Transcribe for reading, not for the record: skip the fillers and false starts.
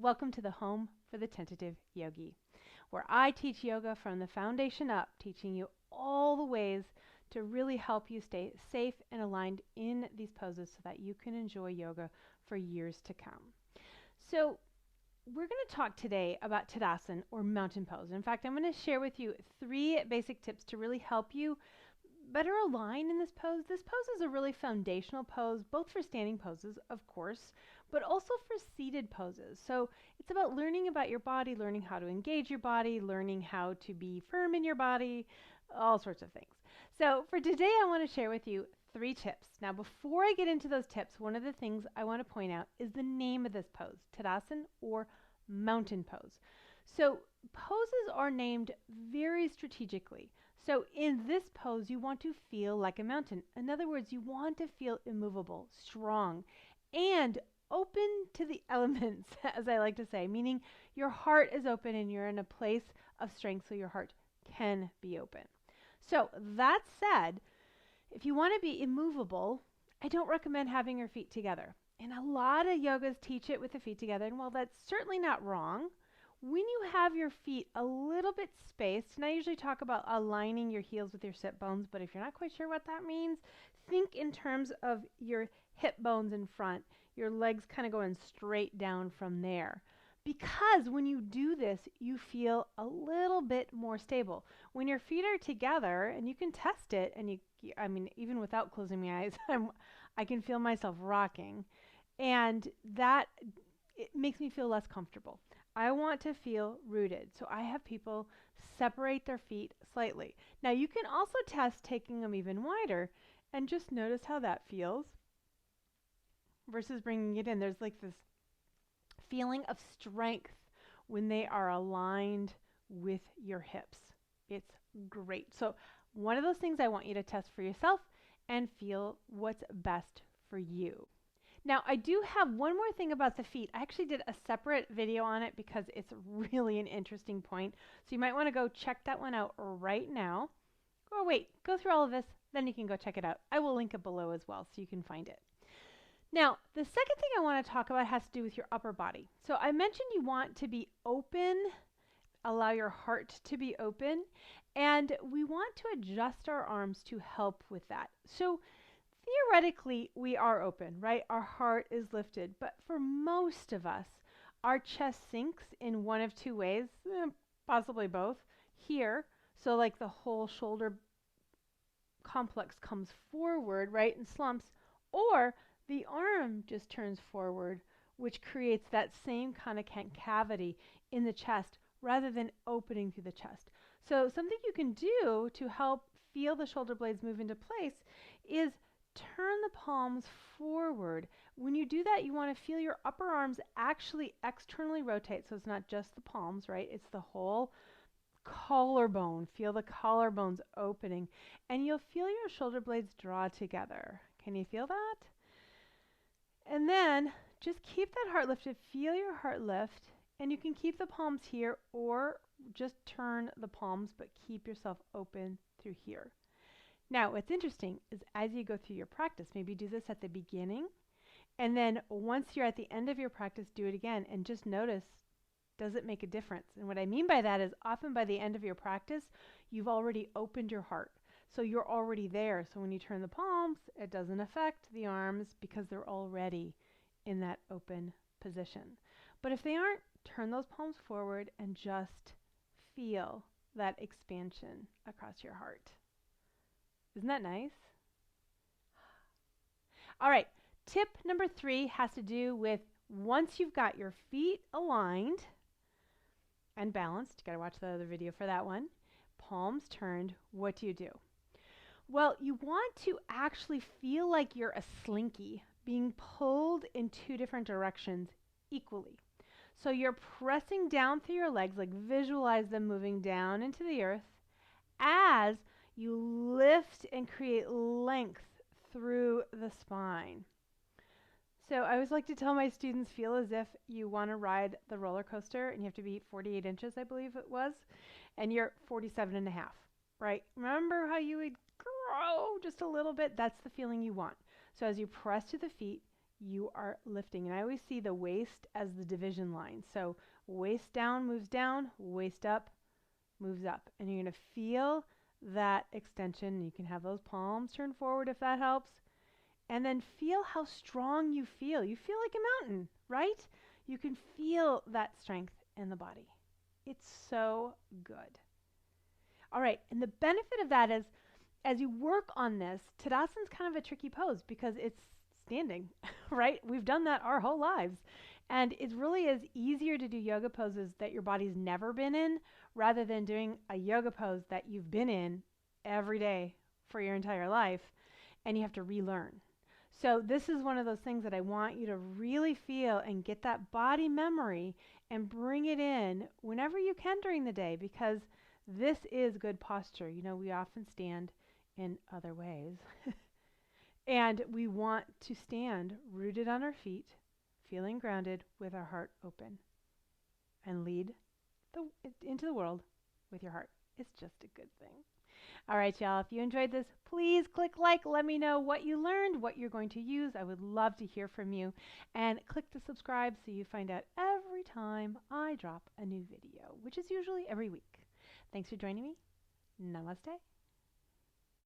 Welcome to the home for the Tentative Yogi, where I teach yoga from the foundation up, teaching you all the ways to really help you stay safe and aligned in these poses so that you can enjoy yoga for years to come. So we're going to talk today about Tadasana, or mountain pose. In fact, I'm going to share with you 3 basic tips to really help you better align in this pose. This pose is a really foundational pose, both for standing poses, of course, but also for seated poses. So it's about learning about your body, learning how to engage your body, learning how to be firm in your body, all sorts of things. So for today, I want to share with you 3 tips. Now, before I get into those tips, one of the things I want to point out is the name of this pose, Tadasana, or mountain pose. So poses are named very strategically. So in this pose, you want to feel like a mountain. In other words, you want to feel immovable, strong, and open to the elements, as I like to say, meaning your heart is open and you're in a place of strength so your heart can be open. So that said, if you want to be immovable, I don't recommend having your feet together. And a lot of yogas teach it with the feet together, and while that's certainly not wrong, when you have your feet a little bit spaced, and I usually talk about aligning your heels with your sit bones, but if you're not quite sure what that means, think in terms of your hip bones in front, your legs kind of going straight down from there. Because when you do this, you feel a little bit more stable. When your feet are together, and you can test it, and I mean, even without closing my eyes, I can feel myself rocking, and that it makes me feel less comfortable. I want to feel rooted, so I have people separate their feet slightly. Now you can also test taking them even wider and just notice how that feels versus bringing it in. There's like this feeling of strength when they are aligned with your hips. It's great. So one of those things I want you to test for yourself and feel what's best for you. Now, I do have one more thing about the feet. I actually did a separate video on it because it's really an interesting point. So you might want to go check that one out right now. Or wait, go through all of this, then you can go check it out. I will link it below as well so you can find it. Now, the second thing I want to talk about has to do with your upper body. So I mentioned you want to be open, allow your heart to be open, and we want to adjust our arms to help with that. So theoretically, we are open, right? Our heart is lifted. But for most of us, our chest sinks in one of 2 ways, possibly both. Here, so like the whole shoulder complex comes forward, right, and slumps, or the arm just turns forward, which creates that same kind of concavity in the chest rather than opening through the chest. So something you can do to help feel the shoulder blades move into place is turn the palms forward. When you do that, you want to feel your upper arms actually externally rotate. So it's not just the palms, right? It's the whole collarbone. Feel the collarbones opening. And you'll feel your shoulder blades draw together. Can you feel that? And then just keep that heart lifted. Feel your heart lift. And you can keep the palms here or just turn the palms, but keep yourself open through here. Now, what's interesting is as you go through your practice, maybe do this at the beginning, and then once you're at the end of your practice, do it again, and just notice, does it make a difference? And what I mean by that is often by the end of your practice, you've already opened your heart. So you're already there. So when you turn the palms, it doesn't affect the arms because they're already in that open position. But if they aren't, turn those palms forward and just feel that expansion across your heart. Isn't that nice? All right, tip number 3 has to do with once you've got your feet aligned and balanced, you got to watch the other video for that one, palms turned, what do you do? Well, you want to actually feel like you're a slinky being pulled in 2 different directions equally. So you're pressing down through your legs, like visualize them moving down into the earth as you lift and create length through the spine. So I always like to tell my students, feel as if you want to ride the roller coaster and you have to be 48 inches, I believe it was, and you're 47 and a half, right? Remember how you would grow just a little bit? That's the feeling you want. So as you press to the feet, you are lifting. And I always see the waist as the division line. So waist down, waist up, moves up. And you're going to feel that extension. You can have those palms turned forward if that helps. And then feel how strong you feel. You feel like a mountain, right? You can feel that strength in the body. It's so good. All right, and the benefit of that is as you work on this, Tadasana is kind of a tricky pose because it's standing, right? We've done that our whole lives. And it really is easier to do yoga poses that your body's never been in rather than doing a yoga pose that you've been in every day for your entire life and you have to relearn. So this is one of those things that I want you to really feel and get that body memory and bring it in whenever you can during the day, because this is good posture. You know, we often stand in other ways. And we want to stand rooted on our feet, feeling grounded with our heart open, and lead into the world with your heart. It's just a good thing. All right, y'all, if you enjoyed this, please click like. Let me know what you learned, what you're going to use. I would love to hear from you. And click to subscribe so you find out every time I drop a new video, which is usually every week. Thanks for joining me. Namaste.